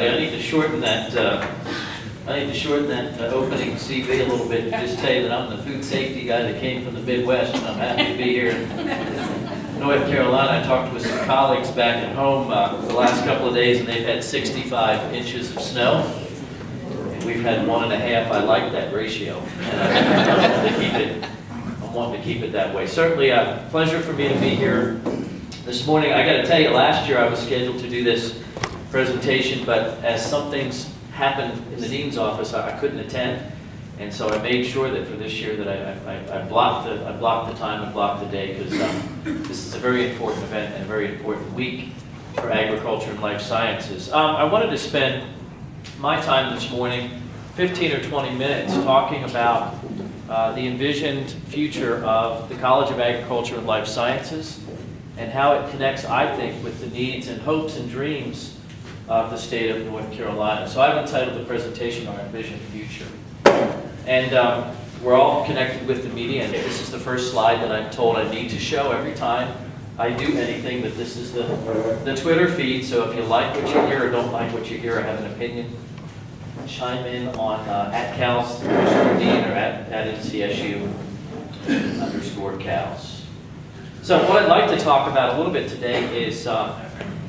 I need to shorten that. Opening CV a little bit and just tell you that I'm the food safety guy that came from the Midwest, and I'm happy to be here in North Carolina. I talked with some colleagues back at home the last couple of days, and they've had 65 inches of snow. And we've had 1.5. I like that ratio, and I'm wanting to keep it that way. Certainly a pleasure for me to be here this morning. I got to tell you, last year I was scheduled to do this presentation, but as some things happened in the dean's office, I couldn't attend, and so I made sure that for this year that I blocked the time and blocked the day, because this is a very important event and a very important week for agriculture and life sciences. I wanted to spend my time this morning, 15 or 20 minutes, talking about the envisioned future of the College of Agriculture and Life Sciences and how it connects, I think, with the needs and hopes and dreams of the state of North Carolina. So I've entitled the presentation our Envisioned Future. And we're all connected with the media, and this is the first slide that I'm told I need to show every time I do anything, but this is the Twitter feed, so if you like what you hear or don't like what you hear or have an opinion, chime in on @Cals Dean or at NCSU_Cals. So what I'd like to talk about a little bit today is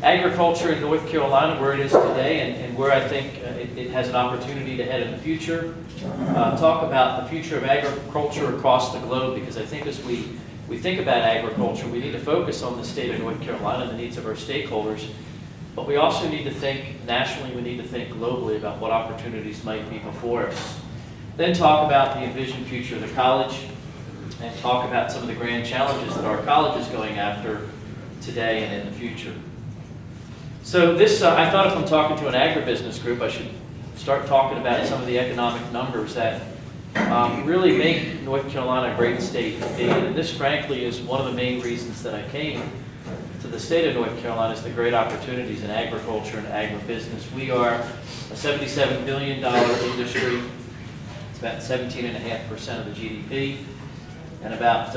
agriculture in North Carolina, where it is today, and where I think it has an opportunity to head in the future. Talk about the future of agriculture across the globe, because I think as we think about agriculture, we need to focus on the state of North Carolina and the needs of our stakeholders, but we also need to think nationally, we need to think globally about what opportunities might be before us. Then talk about the envisioned future of the college, and talk about some of the grand challenges that our college is going after today and in the future. So this, I thought if I'm talking to an agribusiness group, I should start talking about some of the economic numbers that really make North Carolina a great state to be in. And this, frankly, is one of the main reasons that I came to the state of North Carolina, is the great opportunities in agriculture and agribusiness. We are a $77 billion industry. It's about 17.5% of the GDP. And about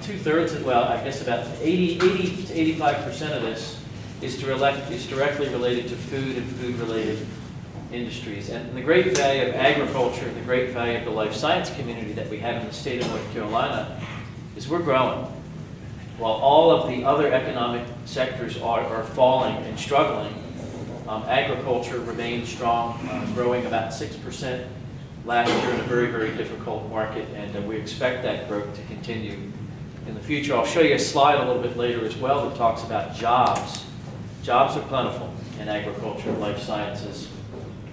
2/3, well, I guess about 80 to 85% of this is directly related to food and food-related industries. And the great value of agriculture and the great value of the life science community that we have in the state of North Carolina is we're growing. While all of the other economic sectors are falling and struggling, agriculture remains strong, growing about 6% last year in a very, very difficult market, and we expect that growth to continue in the future. I'll show you a slide a little bit later as well that talks about jobs. Jobs are plentiful in agriculture and life sciences,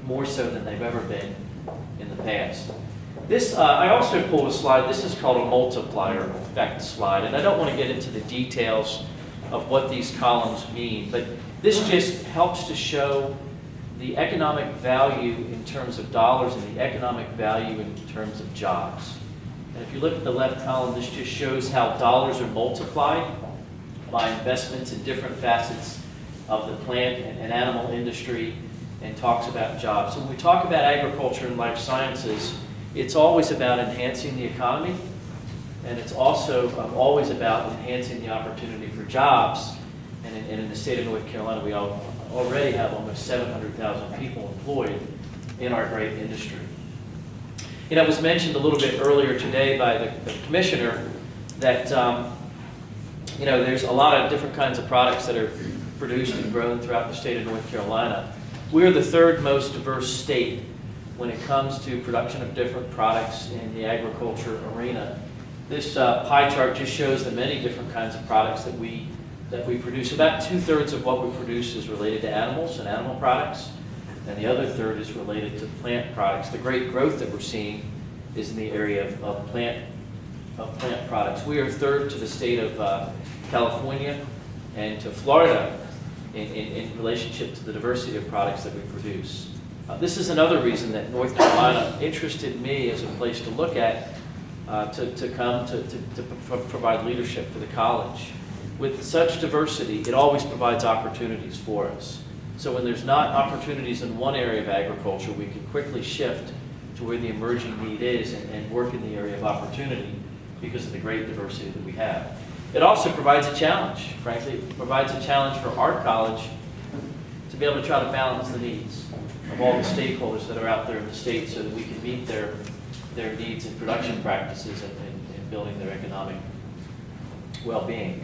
more so than they've ever been in the past. This, I also pulled a slide. This is called a multiplier effect slide, and I don't want to get into the details of what these columns mean, but this just helps to show the economic value in terms of dollars and the economic value in terms of jobs. And if you look at the left column, this just shows how dollars are multiplied by investments in different facets of the plant and animal industry, and talks about jobs. So when we talk about agriculture and life sciences, it's always about enhancing the economy, and it's also always about enhancing the opportunity for jobs. And in the state of North Carolina, we already have almost 700,000 people employed in our great industry. You know, it was mentioned a little bit earlier today by the commissioner that you know, there's a lot of different kinds of products that are produced and grown throughout the state of North Carolina. We're the third most diverse state when it comes to production of different products in the agriculture arena. This pie chart just shows the many different kinds of products that we produce. About 2/3 of what we produce is related to animals and animal products, and the other third is related to plant products. The great growth that we're seeing is in the area of plant products. We are third to the state of California and to Florida in relationship to the diversity of products that we produce. This is another reason that North Carolina interested me as a place to look at, to come to provide leadership for the college. With such diversity, it always provides opportunities for us. So when there's not opportunities in one area of agriculture, we can quickly shift to where the emerging need is and work in the area of opportunity because of the great diversity that we have. It also provides a challenge. Frankly, it provides a challenge for our college to be able to try to balance the needs of all the stakeholders that are out there in the state so that we can meet their needs in production practices and building their economic well-being.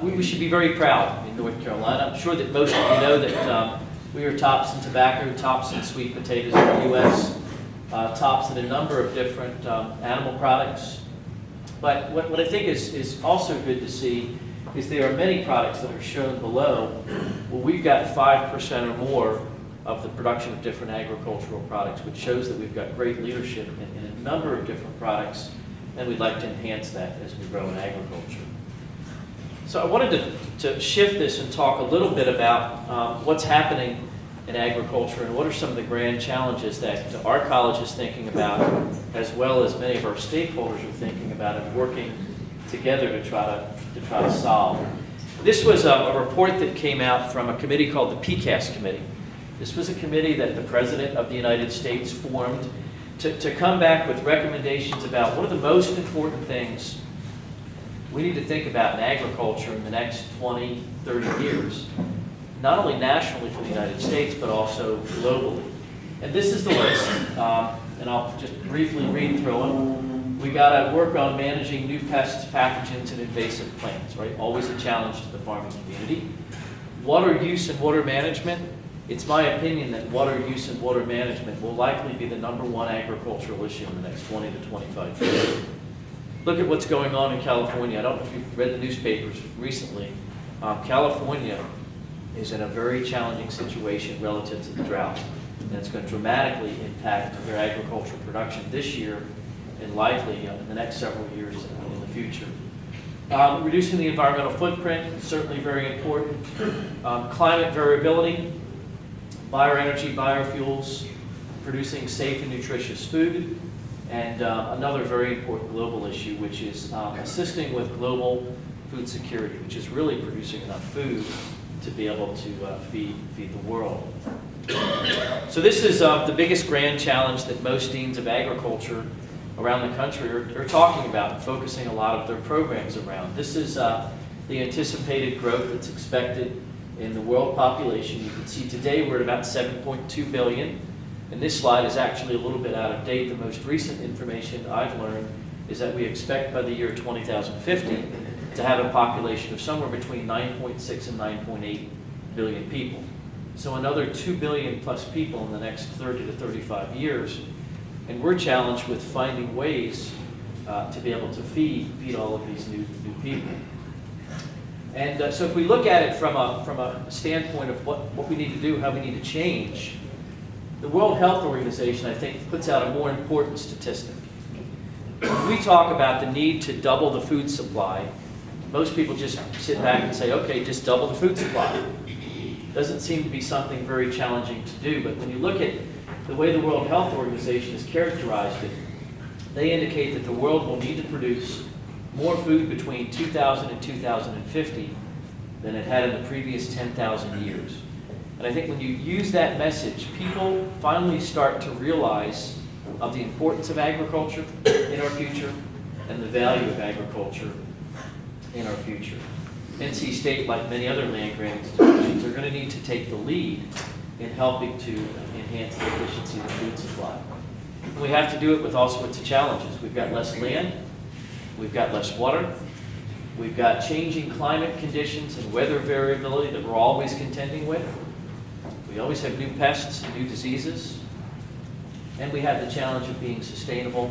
We should be very proud in North Carolina. I'm sure that most of you know that we are tops in tobacco, tops in sweet potatoes in the U.S., tops in a number of different animal products. But what I think is also good to see is there are many products that are shown below where we've got 5% or more of the production of different agricultural products, which shows that we've got great leadership in a number of different products, and we'd like to enhance that as we grow in agriculture. So I wanted to shift this and talk a little bit about what's happening in agriculture and what are some of the grand challenges that our college is thinking about, as well as many of our stakeholders are thinking about and working together to try to solve. This was a report that came out from a committee called the PCAST Committee. This was a committee that the President of the United States formed to come back with recommendations about what are the most important things we need to think about in agriculture in the next 20, 30 years, not only nationally for the United States, but also globally. And this is the list, and I'll just briefly read through them. We got to work on managing new pests, pathogens, and invasive plants, right? Always a challenge to the farming community. Water use and water management. It's my opinion that water use and water management will likely be the #1 agricultural issue in the next 20 to 25 years. Look at what's going on in California. I don't know if you've read the newspapers recently. California is in a very challenging situation relative to the drought, and it's going to dramatically impact their agricultural production this year and likely in the next several years in the future. Reducing the environmental footprint is certainly very important. Climate variability, bioenergy, biofuels, producing safe and nutritious food, and another very important global issue, which is assisting with global food security, which is really producing enough food to be able to feed the world. So this is the biggest grand challenge that most deans of agriculture around the country are talking about and focusing a lot of their programs around. This is the anticipated growth that's expected in the world population. You can see today we're at about 7.2 billion. And this slide is actually a little bit out of date. The most recent information I've learned is that we expect by the year 2050 to have a population of somewhere between 9.6 and 9.8 billion people. So another 2 billion plus people in the next 30 to 35 years. And we're challenged with finding ways to be able to feed all of these new people. And so if we look at it from a standpoint of what we need to do, how we need to change, the World Health Organization, I think, puts out a more important statistic. When we talk about the need to double the food supply, most people just sit back and say, okay, just double the food supply. Doesn't seem to be something very challenging to do, but when you look at the way the World Health Organization has characterized it, they indicate that the world will need to produce more food between 2000 and 2050 than it had in the previous 10,000 years. And I think when you use that message, people finally start to realize of the importance of agriculture in our future and the value of agriculture in our future. NC State, like many other land-grant institutions, are going to need to take the lead in helping to enhance the efficiency of the food supply. And we have to do it with all sorts of challenges. We've got less land, we've got less water, we've got changing climate conditions and weather variability that we're always contending with. We always have new pests and new diseases, and we have the challenge of being sustainable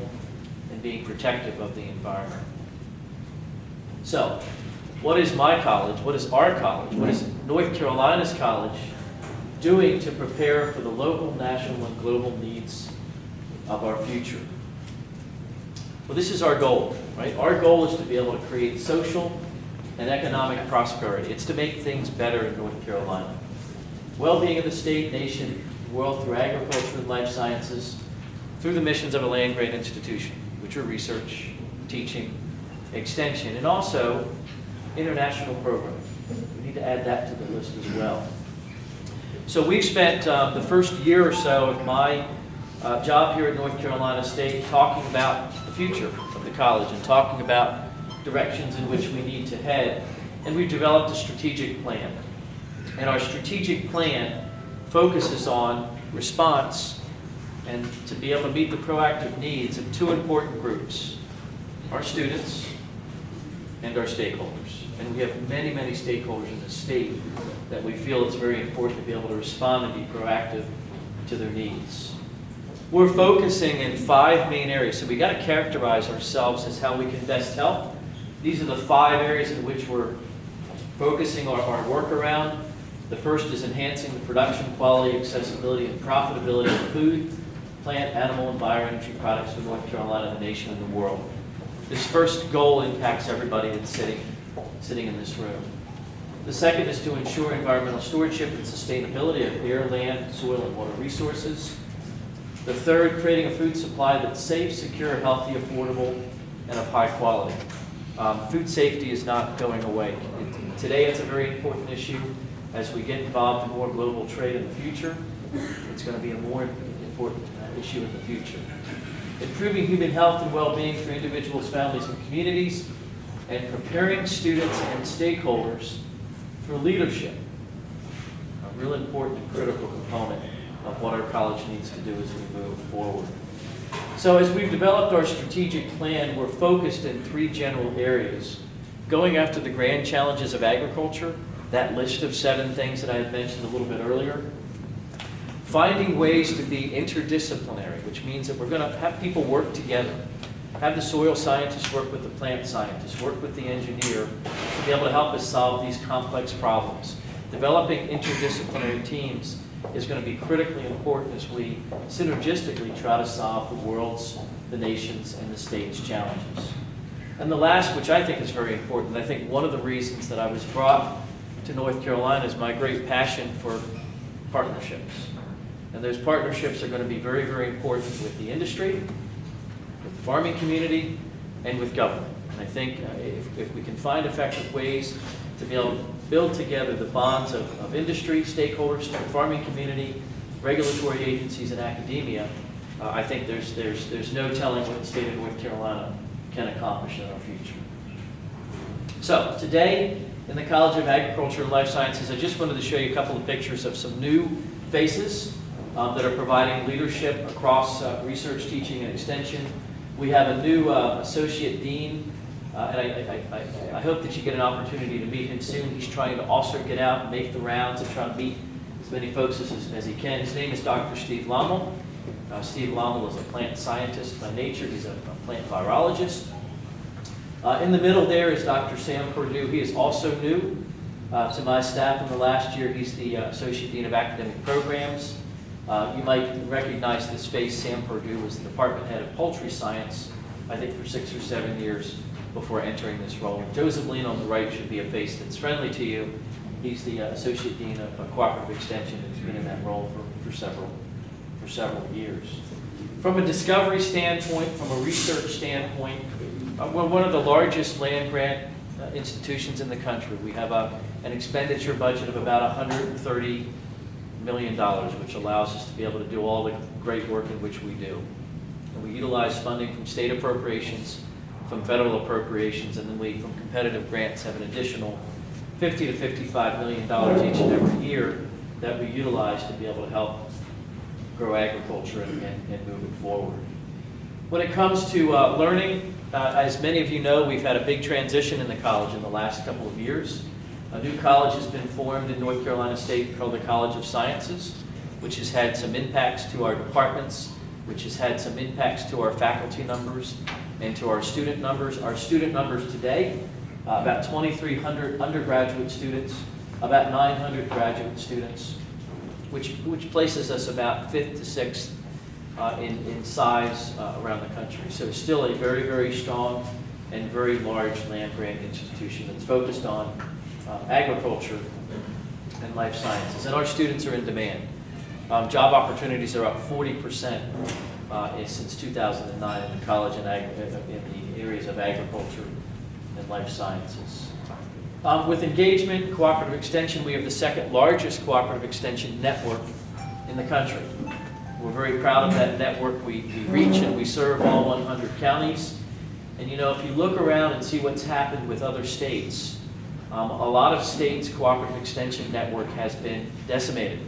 and being protective of the environment. So, what is my college? What is our college? What is North Carolina's college doing to prepare for the local, national, and global needs of our future? Well, this is our goal, right? Our goal is to be able to create social and economic prosperity. It's to make things better in North Carolina. Well-being of the state, nation, world through agriculture and life sciences, through the missions of a land-grant institution, which are research, teaching, extension, and also international programs. We need to add that to the list as well. So we've spent the first year or so of my job here at North Carolina State talking about the future of the college and talking about directions in which we need to head. And we've developed a strategic plan. And our strategic plan focuses on response and to be able to meet the proactive needs of two important groups, our students and our stakeholders. And we have many, many stakeholders in the state that we feel it's very important to be able to respond and be proactive to their needs. We're focusing in 5 main areas, so we got to characterize ourselves as how we can best help. These are the 5 areas in which we're focusing our work around. The first is enhancing the production, quality, accessibility, and profitability of food, plant, animal, and bioenergy products for North Carolina, the nation, and the world. This first goal impacts everybody that's sitting in this room. The second is to ensure environmental stewardship and sustainability of air, land, soil, and water resources. The third, creating a food supply that's safe, secure, healthy, affordable, and of high quality. Food safety is not going away. Today it's a very important issue. As we get involved in more global trade in the future, it's going to be a more important issue in the future. Improving human health and well-being for individuals, families, and communities, and preparing students and stakeholders for leadership. A real important and critical component of what our college needs to do as we move forward. So as we've developed our strategic plan, we're focused in 3 general areas. Going after the grand challenges of agriculture, that list of 7 things that I had mentioned a little bit earlier. Finding ways to be interdisciplinary, which means that we're going to have people work together. Have the soil scientists work with the plant scientists, work with the engineer to be able to help us solve these complex problems. Developing interdisciplinary teams is going to be critically important as we synergistically try to solve the world's, the nation's, and the state's challenges. And the last, which I think is very important, I think one of the reasons that I was brought to North Carolina is my great passion for partnerships. And those partnerships are going to be very, very important with the industry, with the farming community, and with government. And I think if we can find effective ways to be able to build together the bonds of industry, stakeholders, the farming community, regulatory agencies, and academia, I think there's no telling what the state of North Carolina can accomplish in our future. So today, in the College of Agriculture and Life Sciences, I just wanted to show you a couple of pictures of some new faces that are providing leadership across research, teaching, and extension. We have a new Associate Dean, and I hope that you get an opportunity to meet him soon. He's trying to also get out and make the rounds and try to meet as many folks as he can. His name is Dr. Steve Lommel. Steve Lommel is a plant scientist by nature. He's a plant virologist. In the middle there is Dr. Sam Perdue. He is also new to my staff in the last year. He's the Associate Dean of Academic Programs. You might recognize this face. Sam Perdue was the Department Head of Poultry Science, I think for 6 or 7 years before entering this role. Joseph Lean on the right should be a face that's friendly to you. He's the Associate Dean of Cooperative Extension and has been in that role for several years. From a discovery standpoint, from a research standpoint, we're one of the largest land grant institutions in the country. We have an expenditure budget of about $130 million, which allows us to be able to do all the great work in which we do. And we utilize funding from state appropriations, from federal appropriations, and then we, from competitive grants, have an additional $50 to $55 million each and every year that we utilize to be able to help grow agriculture and move it forward. When it comes to learning, as many of you know, we've had a big transition in the college in the last couple of years. A new college has been formed in North Carolina State called the College of Sciences, which has had some impacts to our departments, which has had some impacts to our faculty numbers and to our student numbers. Our student numbers today, about 2,300 undergraduate students, about 900 graduate students, which places us about 5th to 6th in size around the country. So still a very, very strong and very large land grant institution that's focused on agriculture and life sciences. And our students are in demand. Job opportunities are up 40% since 2009 in the college and in the areas of agriculture and life sciences. With engagement, cooperative extension, we have the 2nd largest cooperative extension network in the country. We're very proud of that network. We reach and we serve all 100 counties. And you know, if you look around and see what's happened with other states, A lot of states' cooperative extension network has been decimated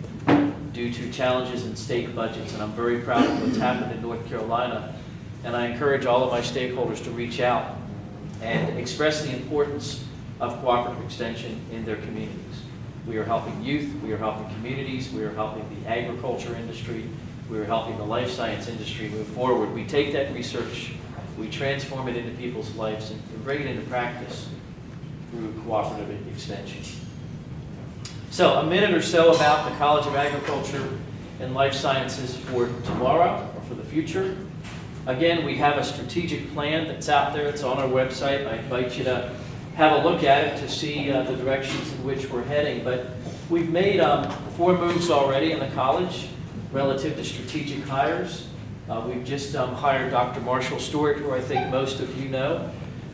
due to challenges in state budgets, and I'm very proud of what's happened in North Carolina. And I encourage all of my stakeholders to reach out and express the importance of cooperative extension in their communities. We are helping youth, we are helping communities, we are helping the agriculture industry, we are helping the life science industry move forward. We take that research, we transform it into people's lives, and bring it into practice through cooperative extension. So a minute or so about the College of Agriculture and Life Sciences for tomorrow, or for the future. Again, we have a strategic plan that's out there. It's on our website. I invite you to have a look at it to see the directions in which we're heading. But we've made 4 moves already in the college relative to strategic hires. We've just hired Dr. Marshall Stewart, who I think most of you know,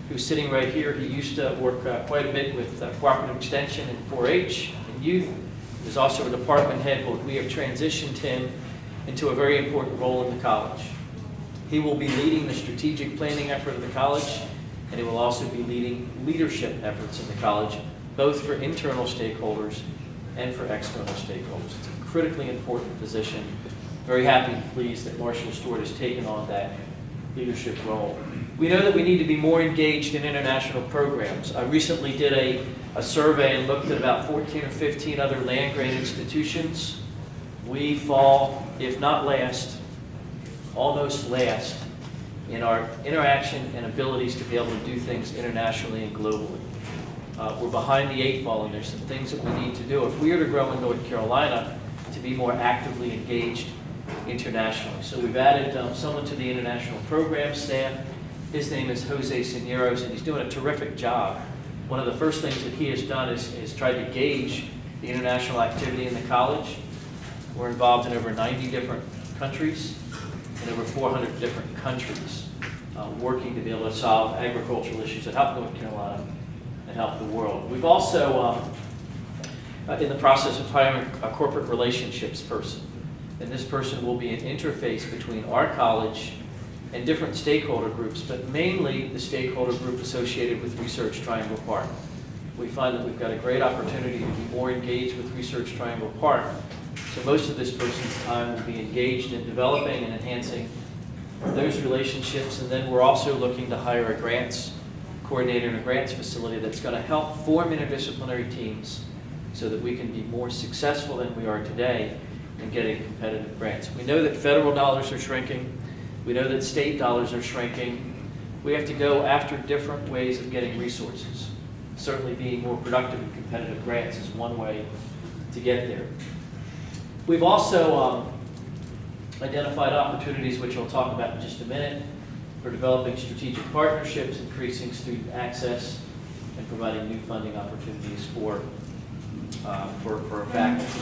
who's sitting right here. He used to work quite a bit with cooperative extension and 4-H and youth. He's also a department head, but we have transitioned him into a very important role in the college. He will be leading the strategic planning effort of the college, and he will also be leading leadership efforts in the college, both for internal stakeholders and for external stakeholders. It's a critically important position. Very happy and pleased that Marshall Stewart has taken on that leadership role. We know that we need to be more engaged in international programs. I recently did a survey and looked at about 14 or 15 other land-grant institutions. We fall, if not last, almost last in our interaction and abilities to be able to do things internationally and globally. We're behind the 8 ball, and there's some things that we need to do if we are to grow in North Carolina to be more actively engaged internationally. So we've added someone to the international program staff. His name is Jose Señeros, and he's doing a terrific job. One of the first things that he has done is tried to gauge the international activity in the college. We're involved in over 90 different countries in over 400 different countries, working to be able to solve agricultural issues that help North Carolina and help the world. We've also, in the process of hiring a corporate relationships person, and this person will be an interface between our college and different stakeholder groups, but mainly the stakeholder group associated with Research Triangle Park. We find that we've got a great opportunity to be more engaged with Research Triangle Park. So most of this person's time will be engaged in developing and enhancing those relationships. And then we're also looking to hire a grants coordinator in a grants facility that's going to help form interdisciplinary teams so that we can be more successful than we are today in getting competitive grants. We know that federal dollars are shrinking. We know that state dollars are shrinking. We have to go after different ways of getting resources. Certainly being more productive in competitive grants is one way to get there. We've also identified opportunities, which I'll talk about in just a minute, for developing strategic partnerships, increasing student access, and providing new funding opportunities for our faculty.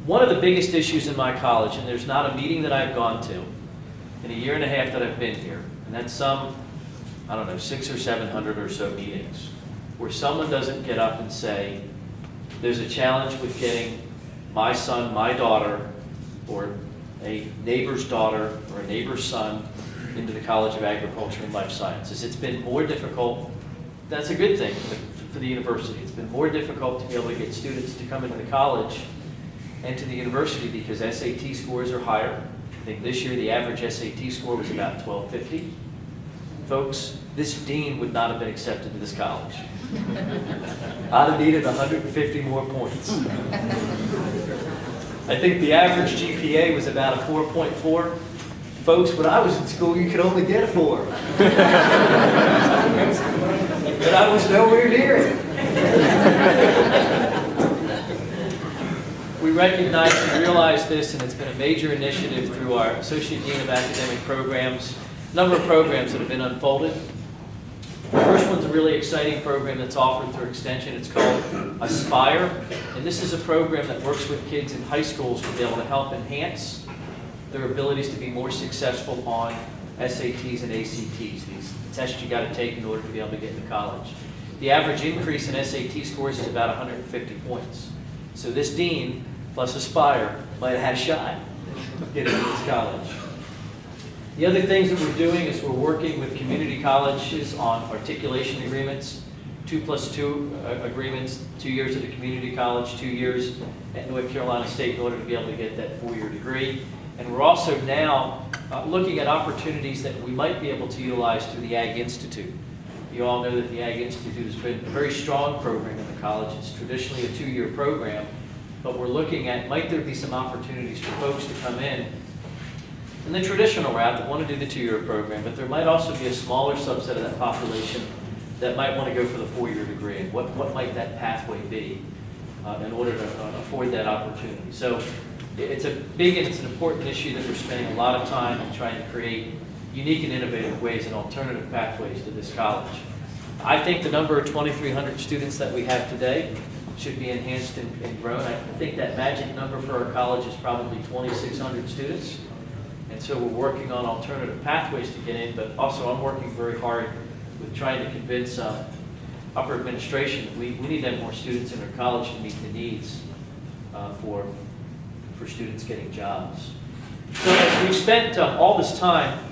One of the biggest issues in my college, and there's not a meeting that I've gone to in a year and a half that I've been here, and that's some, 600 or 700 or so meetings, where someone doesn't get up and say, there's a challenge with getting my son, my daughter, or a neighbor's daughter or a neighbor's son into the College of Agriculture and Life Sciences. It's been more difficult. That's a good thing for the university. It's been more difficult to be able to get students to come into the college and to the university because SAT scores are higher. I think this year the average SAT score was about 1250. Folks, this dean would not have been accepted to this college. I'd have needed 150 more points. I think the average GPA was about a 4.4. Folks, when I was in school, you could only get a 4. But I was nowhere near it. We recognize and realize this, and it's been a major initiative through our Associate Dean of Academic Programs, a number of programs that have been unfolded. The first one's a really exciting program that's offered through Extension. It's called Aspire, and this is a program that works with kids in high schools to be able to help enhance their abilities to be more successful on SATs and ACTs, these tests you got to take in order to be able to get into college. The average increase in SAT scores is about 150 points. So this dean plus Aspire might have had a shot of getting into this college. The other things that we're doing is we're working with community colleges on articulation agreements 2+2 agreements, 2 years at a community college, 2 years at North Carolina State in order to be able to get that 4-year degree. And we're also now looking at opportunities that we might be able to utilize through the Ag Institute. You all know that the Ag Institute has been a very strong program in the college. It's traditionally a 2-year program, but we're looking at, might there be some opportunities for folks to come in the traditional route that want to do the 2-year program, but there might also be a smaller subset of that population that might want to go for the 4-year degree, and what might that pathway be in order to afford that opportunity. So it's a big and it's an important issue that we're spending a lot of time in trying to create unique and innovative ways and alternative pathways to this college. I think the number of 2,300 students that we have today should be enhanced and grown. I think that magic number for our college is probably 2,600 students. And so we're working on alternative pathways to get in, but also I'm working very hard with trying to convince upper administration that we need to have more students in our college to meet the needs for students getting jobs. So as we've spent all this time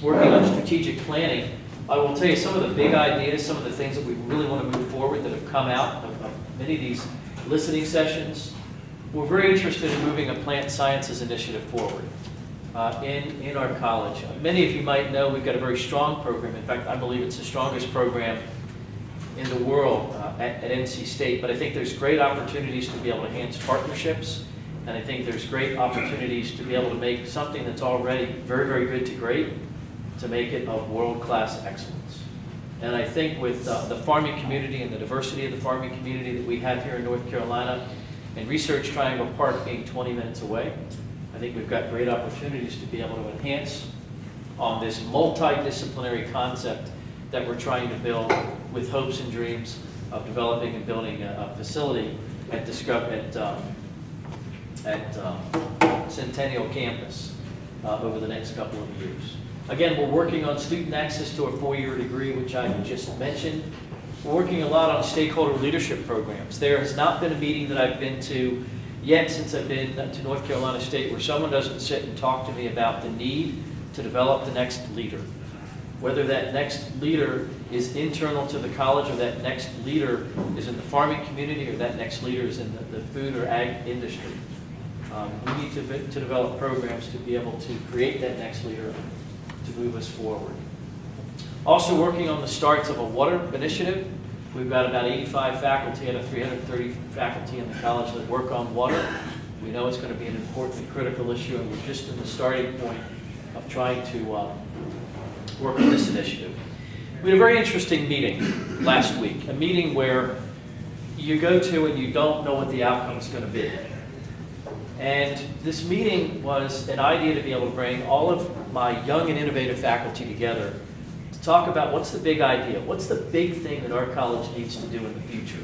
working on strategic planning, I will tell you some of the big ideas, some of the things that we really want to move forward that have come out of many of these listening sessions. We're very interested in moving a plant sciences initiative forward in our college. Many of you might know we've got a very strong program. In fact, I believe it's the strongest program in the world at NC State, but I think there's great opportunities to be able to enhance partnerships, and I think there's great opportunities to be able to make something that's already very, very good to great, to make it of world-class excellence. And I think with the farming community and the diversity of the farming community that we have here in North Carolina, and Research Triangle Park being 20 minutes away, I think we've got great opportunities to be able to enhance on this multidisciplinary concept that we're trying to build with hopes and dreams of developing and building a facility at Centennial Campus over the next couple of years. Again, we're working on student access to a 4-year degree, which I just mentioned. We're working a lot on stakeholder leadership programs. There has not been a meeting that I've been to yet since I've been to North Carolina State where someone doesn't sit and talk to me about the need to develop the next leader. Whether that next leader is internal to the college, or that next leader is in the farming community, or that next leader is in the food or ag industry. We need to develop programs to be able to create that next leader to move us forward. Also working on the starts of a water initiative. We've got about 85 faculty out of 330 faculty in the college that work on water. We know it's going to be an important and critical issue, and we're just in the starting point of trying to work on this initiative. We had a very interesting meeting last week, a meeting where you go to and you don't know what the outcome is going to be. And this meeting was an idea to be able to bring all of my young and innovative faculty together to talk about what's the big idea, what's the big thing that our college needs to do in the future.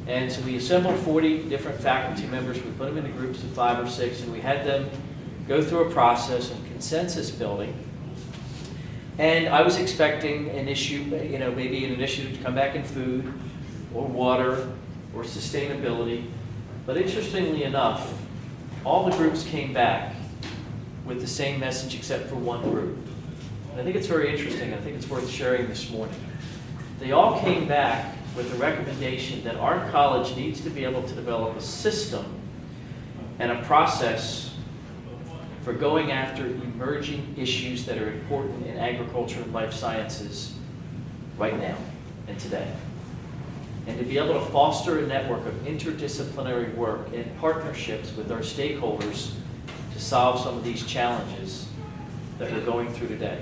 And so we assembled 40 different faculty members, we put them into groups of 5 or 6, and we had them go through a process of consensus building. And I was expecting an issue, maybe an initiative to come back in food, or water, or sustainability. But interestingly enough, all the groups came back with the same message except for one group. And I think it's very interesting. I think it's worth sharing this morning. They all came back with the recommendation that our college needs to be able to develop a system and a process for going after emerging issues that are important in agriculture and life sciences right now and today. And to be able to foster a network of interdisciplinary work and partnerships with our stakeholders to solve some of these challenges that we're going through today.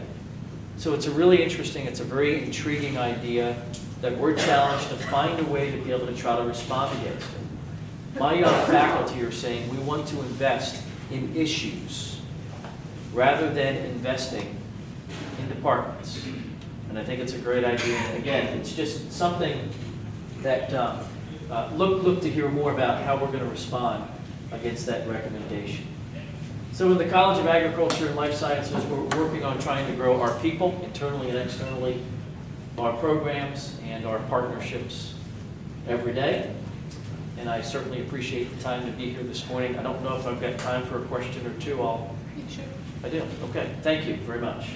So it's a really interesting, it's a very intriguing idea that we're challenged to find a way to be able to try to respond against it. My young faculty are saying we want to invest in issues rather than investing in departments. And I think it's a great idea. And again, it's just something that look to hear more about how we're going to respond against that recommendation. So in the College of Agriculture and Life Sciences, we're working on trying to grow our people, internally and externally, our programs and our partnerships every day. And I certainly appreciate the time to be here this morning. I don't know if I've got time for a question or two. You should. I do. Okay. Thank you very much.